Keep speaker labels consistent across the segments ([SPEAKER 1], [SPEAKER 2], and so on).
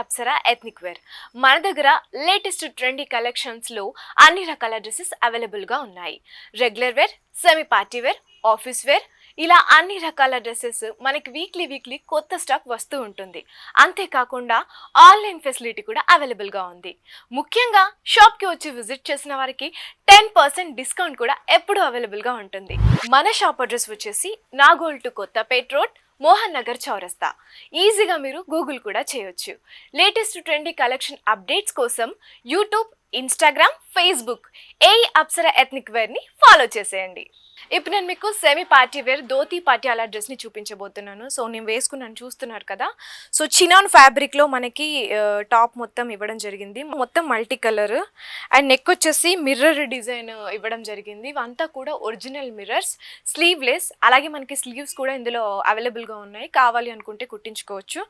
[SPEAKER 1] Apsara ethnic wear మన దగ్గర latest trendy కలెక్షన్స్లో అన్ని రకాల డ్రెస్సెస్ అవైలబుల్గా ఉన్నాయి. Regular wear, semi party wear, office wear, ఇలా అన్ని రకాల డ్రెస్సెస్ మనకి వీక్లీ కొత్త స్టాక్ వస్తూ ఉంటుంది. అంతేకాకుండా ఆన్లైన్ ఫెసిలిటీ కూడా అవైలబుల్గా ఉంది. ముఖ్యంగా షాప్కి వచ్చి విజిట్ చేసిన వారికి 10% డిస్కౌంట్ కూడా ఎప్పుడూ అవైలబుల్గా ఉంటుంది. మన షాప్ అడ్రస్ వచ్చేసి నాగోల్ టు కొత్తపేట్ రోడ్, మోహన్ నగర్ చౌరస్తా. ఈజీగా మీరు గూగుల్ కూడా చేయొచ్చు. లేటెస్ట్ ట్రెండీ కలెక్షన్ అప్డేట్స్ కోసం YouTube, Instagram, Facebook Apsara ethnic వేర్ని ఫాలో చేసేయండి. ఇప్పుడు నేను మీకు semi party wear dhoti Patiala డ్రెస్ని చూపించబోతున్నాను. సో నేను వేసుకున్నాను, చూస్తున్నారు కదా. సో చినాన్ ఫ్యాబ్రిక్లో మనకి టాప్ మొత్తం ఇవ్వడం జరిగింది. మొత్తం మల్టీ కలర్ అండ్ నెక్ వచ్చేసి మిర్రర్ డిజైన్ ఇవ్వడం జరిగింది. ఇవంతా కూడా ఒరిజినల్ మిర్రర్స్, స్లీవ్లెస్. అలాగే మనకి స్లీవ్స్ కూడా ఇందులో అవైలబుల్గా ఉన్నాయి. కావాలి అనుకుంటే కుట్టించుకోవచ్చు.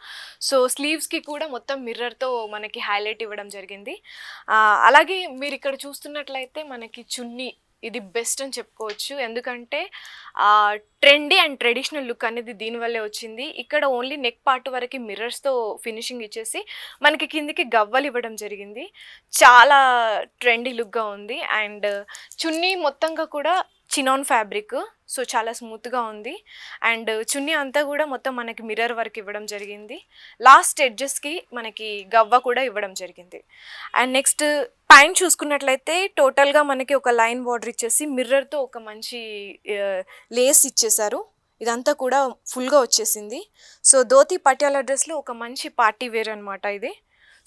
[SPEAKER 1] సో స్లీవ్స్కి కూడా మొత్తం మిర్రర్తో మనకి హైలైట్ ఇవ్వడం జరిగింది. అలాగే మీరు ఇక్కడ చూస్తున్నట్లయితే మనకి చున్నీ ఇది బెస్ట్ అని చెప్పుకోవచ్చు. ఎందుకంటే ట్రెండీ అండ్ ట్రెడిషనల్ లుక్ అనేది దీనివల్లే వచ్చింది. ఇక్కడ ఓన్లీ నెక్ పార్ట్ వరకు మిర్రర్స్తో ఫినిషింగ్ ఇచ్చేసి మనకి కిందికి గవ్వలు ఇవ్వడం జరిగింది. చాలా ట్రెండీ లుక్గా ఉంది. అండ్ చున్నీ మొత్తంగా కూడా చినాన్ ఫ్యాబ్రిక్, సో చాలా స్మూత్గా ఉంది. అండ్ చున్నీ అంతా కూడా మొత్తం మనకి మిర్రర్ వర్క్ ఇవ్వడం జరిగింది. లాస్ట్ ఎడ్జెస్కి మనకి గవ్వ కూడా ఇవ్వడం జరిగింది. అండ్ నెక్స్ట్ పైన చూసుకున్నట్లయితే టోటల్గా మనకి ఒక లైన్ బార్డర్ ఇచ్చేసి మిర్రర్తో ఒక మంచి లేస్ ఇచ్చేసారు. ఇదంతా కూడా ఫుల్గా వచ్చేసింది. సో ధోతి పటియాలా డ్రెస్లో ఒక మంచి పార్టీ వేర్ అనమాట ఇది.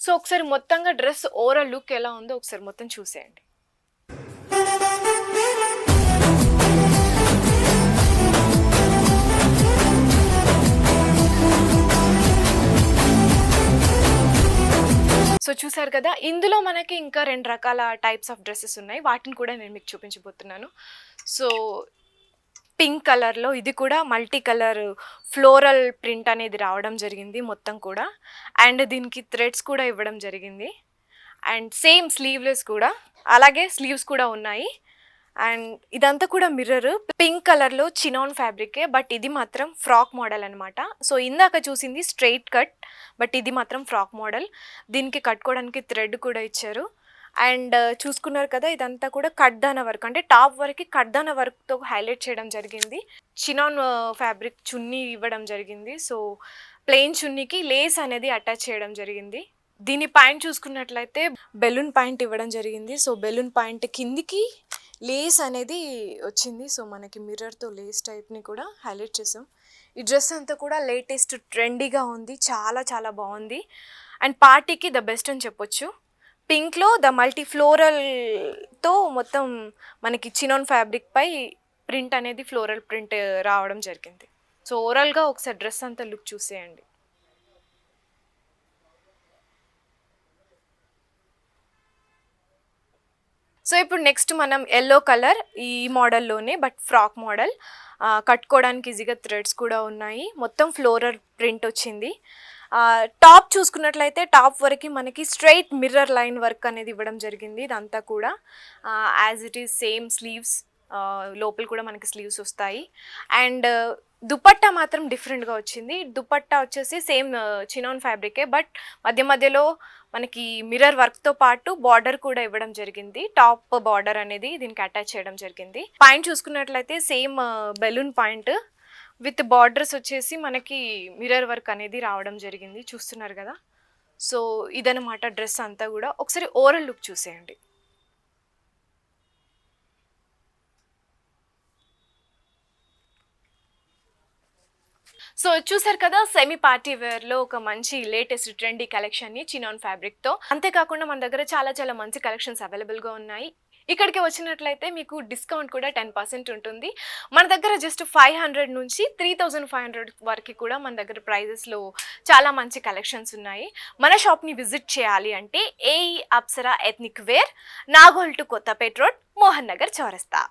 [SPEAKER 1] సో ఒకసారి మొత్తంగా డ్రెస్ ఓవరాల్ లుక్ ఎలా ఉందో ఒకసారి మొత్తం చూసేయండి. సో చూసారు కదా, ఇందులో మనకి ఇంకా 2 రకాల టైప్స్ ఆఫ్ డ్రెస్సెస్ ఉన్నాయి. వాటిని కూడా నేను మీకు చూపించబోతున్నాను. సో పింక్ కలర్లో ఇది కూడా మల్టీ కలర్ ఫ్లోరల్ ప్రింట్ అనేది రావడం జరిగింది మొత్తం కూడా. అండ్ దీనికి థ్రెడ్స్ కూడా ఇవ్వడం జరిగింది. అండ్ సేమ్ స్లీవ్లెస్ కూడా, అలాగే స్లీవ్స్ కూడా ఉన్నాయి. అండ్ ఇదంతా కూడా మిర్రర్ పింక్ కలర్లో చినాన్ ఫ్యాబ్రికే, బట్ ఇది మాత్రం ఫ్రాక్ మోడల్ అనమాట. సో ఇందాక చూసింది స్ట్రైట్ కట్, బట్ ఇది మాత్రం ఫ్రాక్ మోడల్. దీనికి కట్టుకోవడానికి థ్రెడ్ కూడా ఇచ్చారు. అండ్ చూసుకున్నారు కదా, ఇదంతా కూడా కడ్దాన వర్క్, అంటే టాప్ వరకు కడ్దాన వర్క్తో హైలైట్ చేయడం జరిగింది. చినాన్ ఫ్యాబ్రిక్ చున్నీ ఇవ్వడం జరిగింది. సో ప్లెయిన్ చున్నీకి లేస్ అనేది అటాచ్ చేయడం జరిగింది. దీని పాయింట్ చూసుకున్నట్లయితే బెలూన్ పాయింట్ ఇవ్వడం జరిగింది. సో బెలూన్ పాయింట్ కిందికి లేస్ అనేది వచ్చింది. సో మనకి మిర్రర్తో లేస్ టైప్ని కూడా హైలైట్ చేసాం. ఈ డ్రెస్ అంతా కూడా లేటెస్ట్ ట్రెండీగా ఉంది, చాలా చాలా బాగుంది. అండ్ పార్టీకి ద బెస్ట్ అని చెప్పొచ్చు. పింక్లో ద మల్టీ ఫ్లోరల్తో మొత్తం మనకి చినాన్ ఫ్యాబ్రిక్ పై ప్రింట్ అనేది ఫ్లోరల్ ప్రింట్ రావడం జరిగింది. సో ఓవరాల్గా ఒకసారి డ్రెస్ అంతా లుక్ చూసేయండి. సో ఇప్పుడు నెక్స్ట్ మనం ఎల్లో కలర్ ఈ మోడల్లోనే, బట్ ఫ్రాక్ మోడల్. కట్టుకోవడానికి ఈజీగా థ్రెడ్స్ కూడా ఉన్నాయి. మొత్తం ఫ్లోరల్ ప్రింట్ వచ్చింది. టాప్ చూసుకున్నట్లయితే టాప్ వరకు మనకి స్ట్రైట్ మిర్రర్ లైన్ వర్క్ అనేది ఇవ్వడం జరిగింది. ఇదంతా కూడా as it is same sleeves, లోపల కూడా మనకి స్లీవ్స్ వస్తాయి. అండ్ దుపట్టా మాత్రం డిఫరెంట్గా వచ్చింది. దుపట్టా వచ్చేసి సేమ్ చినాన్ ఫ్యాబ్రికే, బట్ మధ్యలో మనకి మిర్రర్ వర్క్తో పాటు బార్డర్ కూడా ఇవ్వడం జరిగింది. టాప్ బార్డర్ అనేది దీనికి అటాచ్ చేయడం జరిగింది. పాయింట్ చూసుకున్నట్లయితే same balloon point with borders వచ్చేసి మనకి మిర్రర్ వర్క్ అనేది రావడం జరిగింది. చూస్తున్నారు కదా. సో ఇదనమాట డ్రెస్ అంతా కూడా. ఒకసారి ఓవరాల్ లుక్ చూసేయండి. సో చూసారు కదా, సెమీ పార్టీ వేర్లో ఒక మంచి లేటెస్ట్ ట్రెండీ కలెక్షన్ని చినాన్ ఫ్యాబ్రిక్తో. అంతేకాకుండా మన దగ్గర చాలా చాలా మంచి కలెక్షన్స్ అవైలబుల్గా ఉన్నాయి. ఇక్కడికి వచ్చినట్లయితే మీకు డిస్కౌంట్ కూడా 10% ఉంటుంది. మన దగ్గర జస్ట్ 500 నుంచి 3500 వరకు కూడా మన దగ్గర ప్రైజెస్లో చాలా మంచి కలెక్షన్స్ ఉన్నాయి. మన షాప్ని విజిట్ చేయాలి అంటే Apsara ethnic wear, Nagole to Kothapet road, Mohan Nagar చౌరస్తా.